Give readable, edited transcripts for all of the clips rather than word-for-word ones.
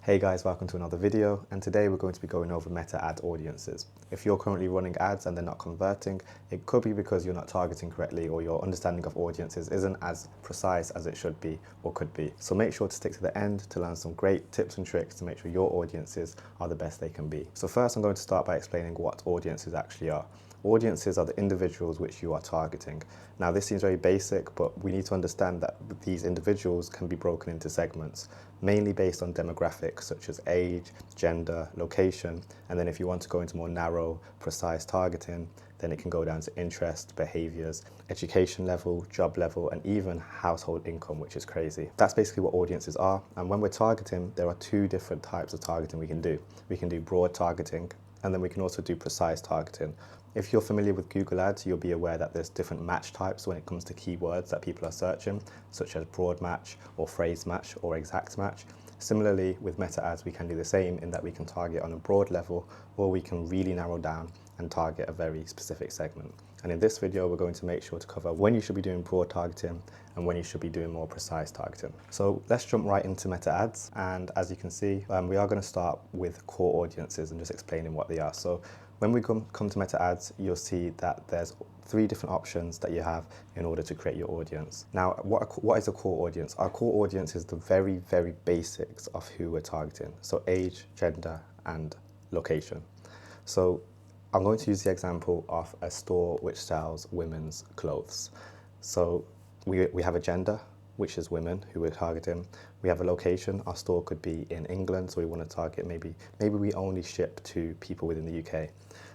Hey guys, welcome to another video, and today we're going to be going over meta ad audiences. If you're currently running ads and they're not converting, it could be because you're not targeting correctly or your understanding of audiences isn't as precise as it should be or could be. So make sure to stick to the end to learn some great tips and tricks to make sure your audiences are the best they can be. So first I'm going to start by explaining what audiences actually are. Audiences are the individuals which you are targeting. Now this seems very basic, but we need to understand that these individuals can be broken into segments, mainly based on demographics such as age, gender, location, and then if you want to go into more narrow, precise targeting, then it can go down to interest, behaviors, education level, job level, and even household income, which is crazy. That's basically what audiences are, and when we're targeting, there are two different types of targeting we can do. We can do broad targeting, and then we can also do precise targeting. If you're familiar with Google Ads, you'll be aware that there's different match types when it comes to keywords that people are searching, such as broad match or phrase match or exact match. Similarly, with meta ads, we can do the same in that we can target on a broad level, or we can really narrow down and target a very specific segment. And in this video, we're going to make sure to cover when you should be doing broad targeting and when you should be doing more precise targeting. So let's jump right into meta ads. And as you can see, we are going to start with core audiences and just explaining what they are. So when we come to meta ads, you'll see that there's three different options that you have in order to create your audience. Now, what is a core audience? Our core audience is the very, very basics of who we're targeting. So age, gender, and location. So I'm going to use the example of a store which sells women's clothes. So we have a gender, which is women who we're targeting. We have a location. Our store could be in England, so we want to target maybe we only ship to people within the UK.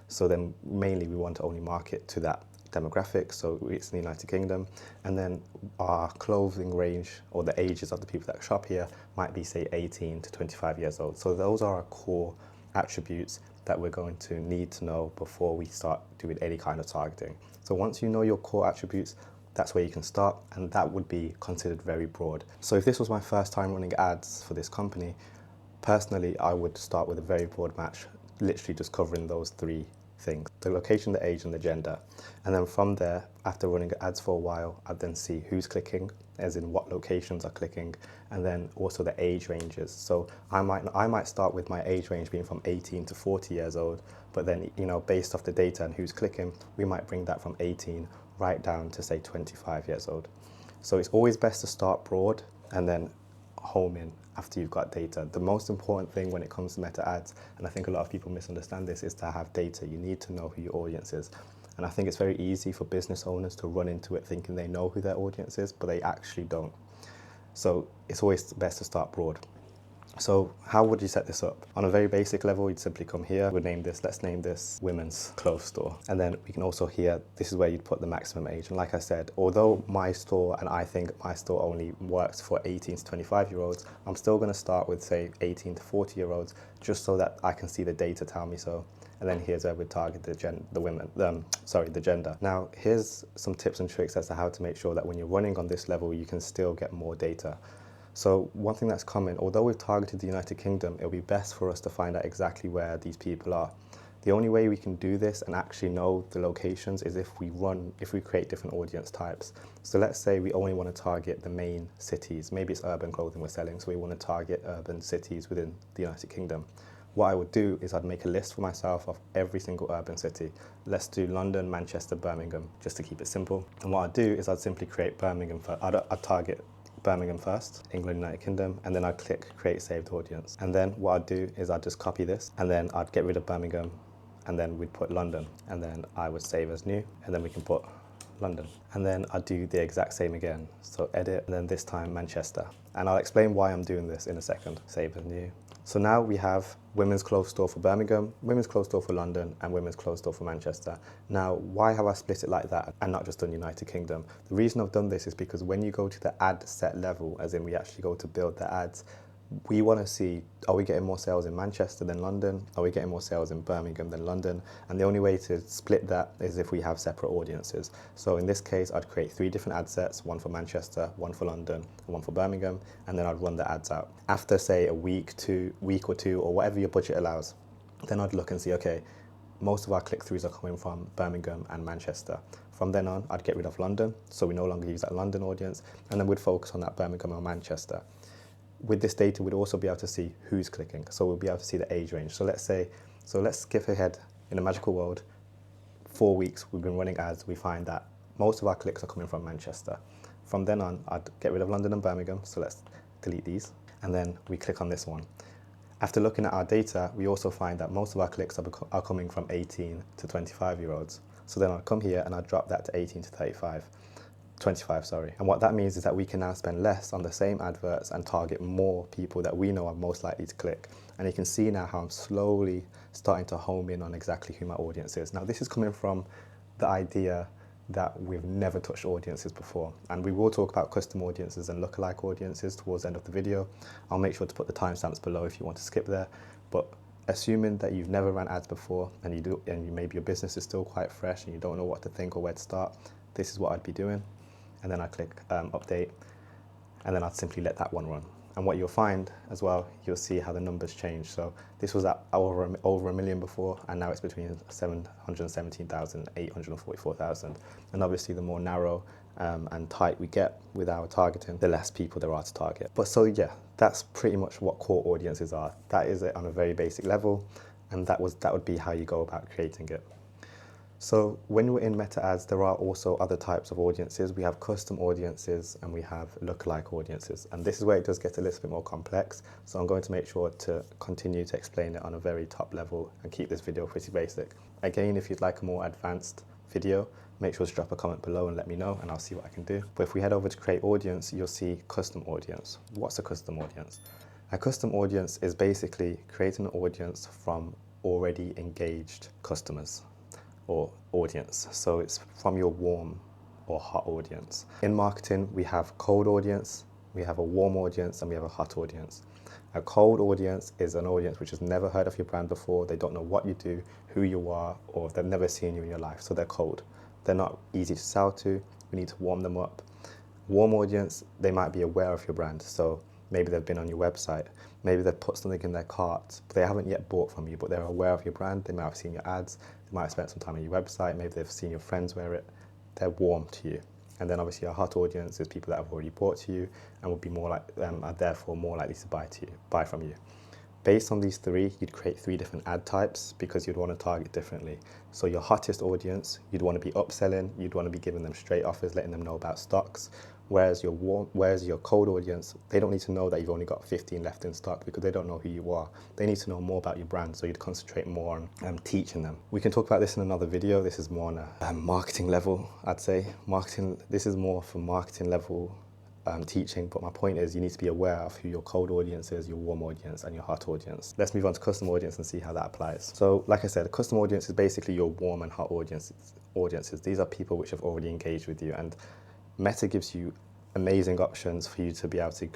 So then mainly we want to only market to that demographic, so it's in the United Kingdom. And then our clothing range or the ages of the people that shop here might be, say, 18 to 25 years old. So those are our core attributes that we're going to need to know before we start doing any kind of targeting. So once you know your core attributes, that's where you can start, and that would be considered very broad. So if this was my first time running ads for this company, personally, I would start with a very broad match, literally just covering those three things: the location, the age, and the gender. And then from there, after running ads for a while, I'd then see who's clicking, as in what locations are clicking, and then also the age ranges. So I might start with my age range being from 18 to 40 years old, but then, based off the data and who's clicking, we might bring that from 18 right down to, say, 25 years old. So it's always best to start broad and then home in after you've got data. The most important thing when it comes to meta ads, and I think a lot of people misunderstand this, is to have data. You need to know who your audience is. And I think it's very easy for business owners to run into it thinking they know who their audience is, but they actually don't. So it's always best to start broad. So how would you set this up? On a very basic level, you'd simply come here, let's name this women's clothes store. And then we can also here, this is where you'd put the maximum age. And like I said, although my store, and I think my store only works for 18 to 25 year olds, I'm still gonna start with, say, 18 to 40 year olds, just so that I can see the data tell me so. And then here's where we target the gender. Now, here's some tips and tricks as to how to make sure that when you're running on this level, you can still get more data. So one thing that's common, although we've targeted the United Kingdom, it'll be best for us to find out exactly where these people are. The only way we can do this and actually know the locations is if we create different audience types. So let's say we only want to target the main cities. Maybe it's urban clothing we're selling, so we want to target urban cities within the United Kingdom. What I would do is I'd make a list for myself of every single urban city. Let's do London, Manchester, Birmingham, just to keep it simple. And what I'd do is I'd simply create Birmingham first. I'd target Birmingham first, England, United Kingdom, and then I'd click create saved audience. And then what I'd do is I'd just copy this, and then I'd get rid of Birmingham, and then we'd put London, and then I would save as new, and then we can put London. And then I'd do the exact same again. So edit, and then this time Manchester. And I'll explain why I'm doing this in a second. Save as new. So now we have women's clothes store for Birmingham, women's clothes store for London, and women's clothes store for Manchester. Now, why have I split it like that and not just done United Kingdom? The reason I've done this is because when you go to the ad set level, as in we actually go to build the ads, we want to see, are we getting more sales in Manchester than London? Are we getting more sales in Birmingham than London? And the only way to split that is if we have separate audiences. So in this case, I'd create 3 different ad sets, one for Manchester, one for London, and one for Birmingham, and then I'd run the ads out. After, say, a week or two, or whatever your budget allows, then I'd look and see, okay, most of our click-throughs are coming from Birmingham and Manchester. From then on, I'd get rid of London, so we no longer use that London audience, and then we'd focus on that Birmingham or Manchester. with this data, we'd also be able to see who's clicking. So we'll be able to see the age range. So let's skip ahead in a magical world. 4 weeks we've been running ads. We find that most of our clicks are coming from Manchester. From then on, I'd get rid of London and Birmingham. So let's delete these. And then we click on this one. After looking at our data, we also find that most of our clicks are coming from 18 to 25-year-olds. So then I'll come here and I'll drop that to 18 to 25, sorry. And what that means is that we can now spend less on the same adverts and target more people that we know are most likely to click. And you can see now how I'm slowly starting to home in on exactly who my audience is. Now, this is coming from the idea that we've never touched audiences before. And we will talk about custom audiences and lookalike audiences towards the end of the video. I'll make sure to put the timestamps below if you want to skip there. But assuming that you've never ran ads before and maybe your business is still quite fresh and you don't know what to think or where to start, this is what I'd be doing. And then I click update, and then I'd simply let that one run. And what you'll find as well, you'll see how the numbers change. So this was at over a million before, and now it's between 717,000, 844,000. And obviously the more narrow and tight we get with our targeting, the less people there are to target. But so yeah, that's pretty much what core audiences are. That is it on a very basic level, and that would be how you go about creating it. So when we're in meta ads, there are also other types of audiences. We have custom audiences and we have lookalike audiences. And this is where it does get a little bit more complex. So I'm going to make sure to continue to explain it on a very top level and keep this video pretty basic. Again, if you'd like a more advanced video, make sure to drop a comment below and let me know and I'll see what I can do. But if we head over to create audience, you'll see custom audience. What's a custom audience? A custom audience is basically creating an audience from already engaged customers or audience. So it's from your warm or hot audience. In marketing, we have cold audience, we have a warm audience, and we have a hot audience. A cold audience is an audience which has never heard of your brand before. They don't know what you do, who you are, or they've never seen you in your life. So they're cold. They're not easy to sell to. We need to warm them up. Warm audience, they might be aware of your brand. So maybe they've been on your website. Maybe they've put something in their cart, but they haven't yet bought from you, but they're aware of your brand. They might have seen your ads. They might have spent some time on your website. Maybe they've seen your friends wear it. They're warm to you. And then obviously our hot audience is people that have already bought to you and would be are therefore more likely to buy from you. Based on these three, you'd create 3 different ad types because you'd want to target differently. So your hottest audience, you'd want to be upselling. You'd want to be giving them straight offers, letting them know about stocks. Whereas your cold audience, they don't need to know that you've only got 15 left in stock because they don't know who you are. They need to know more about your brand, so you'd concentrate more on teaching them. We can talk about this in another video. This is more on a marketing level, I'd say. This is more for marketing level teaching, but my point is you need to be aware of who your cold audience is, your warm audience, and your hot audience. Let's move on to custom audience and see how that applies. So like I said, a custom audience is basically your warm and hot audiences. These are people which have already engaged with you, and Meta gives you amazing options for you to be able to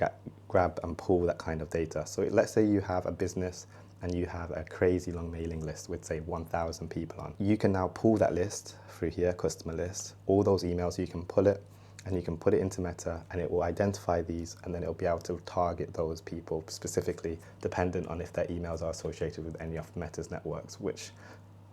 grab and pull that kind of data. So let's say you have a business and you have a crazy long mailing list with say 1,000 people on. You can now pull that list through here, customer list, all those emails, you can pull it and you can put it into Meta and it will identify these and then it'll be able to target those people specifically dependent on if their emails are associated with any of Meta's networks, which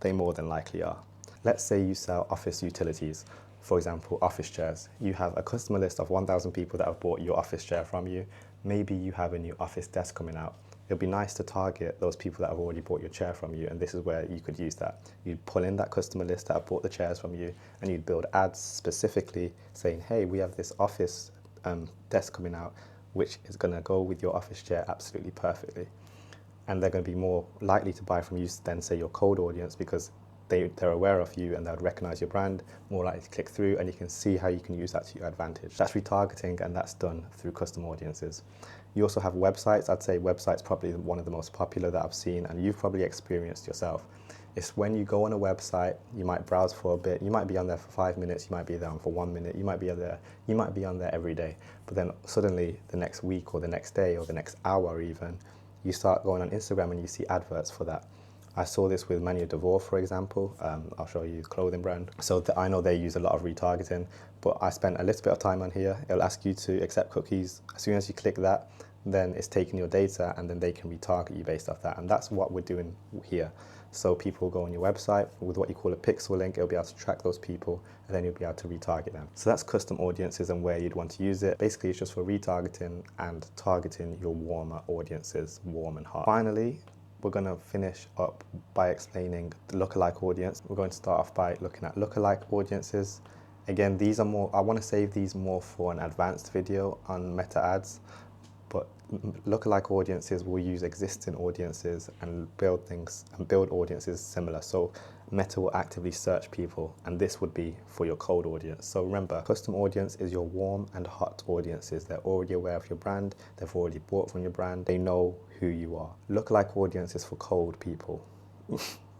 they more than likely are. Let's say you sell office utilities. For example, office chairs. You have a customer list of 1,000 people that have bought your office chair from you. Maybe you have a new office desk coming out. It'll be nice to target those people that have already bought your chair from you, and this is where you could use that. You'd pull in that customer list that have bought the chairs from you, and you'd build ads specifically saying, hey, we have this office desk coming out, which is gonna go with your office chair absolutely perfectly. And they're gonna be more likely to buy from you than say your cold audience because they're aware of you and they would recognize your brand, more likely to click through, and you can see how you can use that to your advantage. That's retargeting, and that's done through custom audiences. You also have websites. I'd say websites probably one of the most popular that I've seen, and you've probably experienced yourself. It's when you go on a website, you might browse for a bit, you might be on there for 5 minutes, you might be there for 1 minute, you might be on there every day, but then suddenly the next week or the next day or the next hour even, you start going on Instagram and you see adverts for that. I saw this with Manu Devore, for example. I'll show you the clothing brand. So I know they use a lot of retargeting, but I spent a little bit of time on here. It'll ask you to accept cookies. As soon as you click that, then it's taking your data and then they can retarget you based off that. And that's what we're doing here. So people will go on your website with what you call a pixel link. It'll be able to track those people and then you'll be able to retarget them. So that's custom audiences and where you'd want to use it. Basically, it's just for retargeting and targeting your warmer audiences, warm and hot. Finally, we're going to finish up by explaining the lookalike audience. We're going to start off by looking at lookalike audiences. Again, these are more, I want to save these more for an advanced video on meta ads, but lookalike audiences will use existing audiences and build things and build audiences similar. So Meta will actively search people, and this would be for your cold audience. So remember, custom audience is your warm and hot audiences. They're already aware of your brand, they've already bought from your brand, they know who you are. Lookalike audience is for cold people.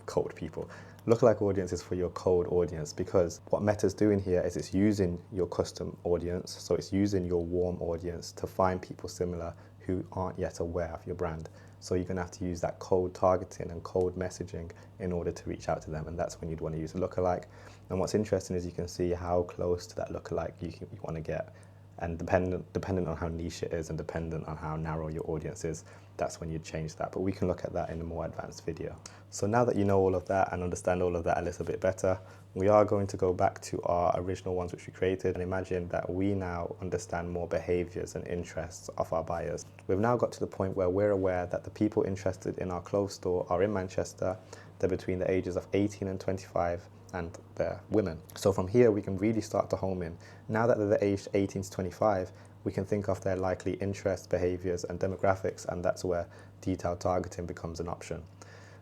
Cold people. Lookalike audience is for your cold audience, because what Meta's doing here is it's using your custom audience, so it's using your warm audience to find people similar who aren't yet aware of your brand. So you're going to have to use that cold targeting and cold messaging in order to reach out to them, and that's when you'd want to use a lookalike. And what's interesting is you can see how close to that lookalike you want to get. And dependent on how niche it is and dependent on how narrow your audience is, that's when you change that. But we can look at that in a more advanced video. So now that you know all of that and understand all of that a little bit better, we are going to go back to our original ones which we created and imagine that we now understand more behaviors and interests of our buyers. We've now got to the point where we're aware that the people interested in our clothes store are in Manchester. They're between the ages of 18 and 25. And they're women. So from here we can really start to home in. Now that they're aged 18 to 25, we can think of their likely interests, behaviors and demographics, and that's where detailed targeting becomes an option.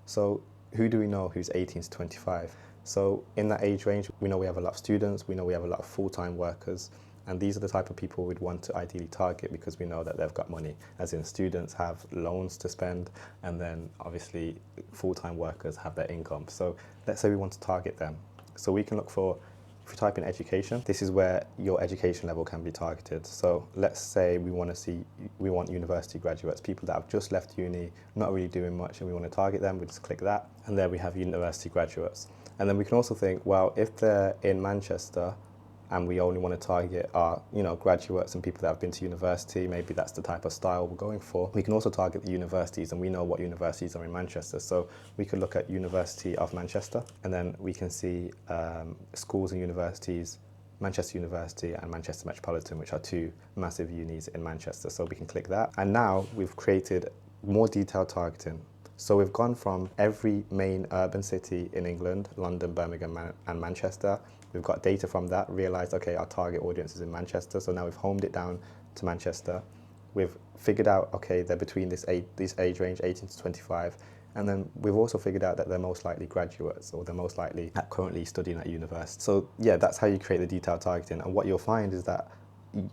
So who do we know who's 18 to 25? So in that age range, we know we have a lot of students, we know we have a lot of full-time workers, and these are the type of people we'd want to ideally target because we know that they've got money, as in students have loans to spend, and then obviously full-time workers have their income. So let's say we want to target them. So we can look for, if we type in education, this is where your education level can be targeted. So let's say we want university graduates, people that have just left uni, not really doing much, and we want to target them. We just click that, and there we have university graduates. And then we can also think, well, if they're in Manchester, and we only want to target our, graduates and people that have been to university, maybe that's the type of style we're going for. We can also target the universities, and we know what universities are in Manchester. So we could look at University of Manchester, and then we can see schools and universities, Manchester University and Manchester Metropolitan, which are two massive unis in Manchester. So we can click that. And now we've created more detailed targeting. So we've gone from every main urban city in England, London, Birmingham, and Manchester. We've got data from that, realized, okay, our target audience is in Manchester. So now we've homed it down to Manchester. We've figured out, okay, they're between this age range, 18 to 25. And then we've also figured out that they're most likely graduates, or they're most likely currently studying at university. So yeah, that's how you create the detailed targeting. And what you'll find is that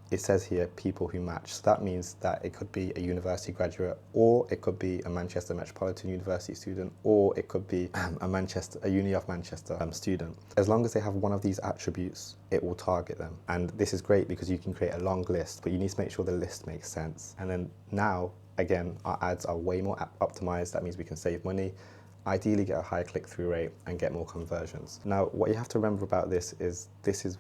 it says here people who match. So that means that it could be a university graduate, or it could be a Manchester Metropolitan University student, or it could be a Uni of Manchester student. As long as they have one of these attributes, it will target them. And this is great because you can create a long list, but you need to make sure the list makes sense. And then now, again, our ads are way more optimized. That means we can save money, ideally get a high click-through rate and get more conversions. Now, what you have to remember about this is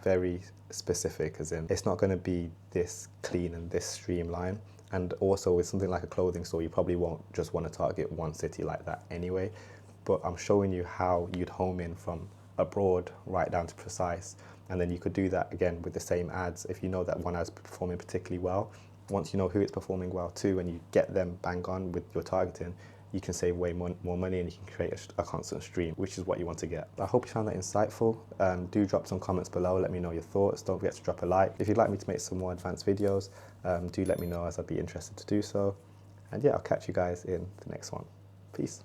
very specific, as in it's not going to be this clean and this streamlined. And also with something like a clothing store, you probably won't just want to target one city like that anyway. But I'm showing you how you'd home in from abroad right down to precise. And then you could do that again with the same ads. If you know that one ad's performing particularly well, once you know who it's performing well to and you get them bang on with your targeting, you can save way more money and you can create a constant stream, which is what you want to get. I hope you found that insightful. Do drop some comments below, let me know your thoughts. Don't forget to drop a like. If you'd like me to make some more advanced videos, do let me know, as I'd be interested to do so. And yeah, I'll catch you guys in the next one. Peace.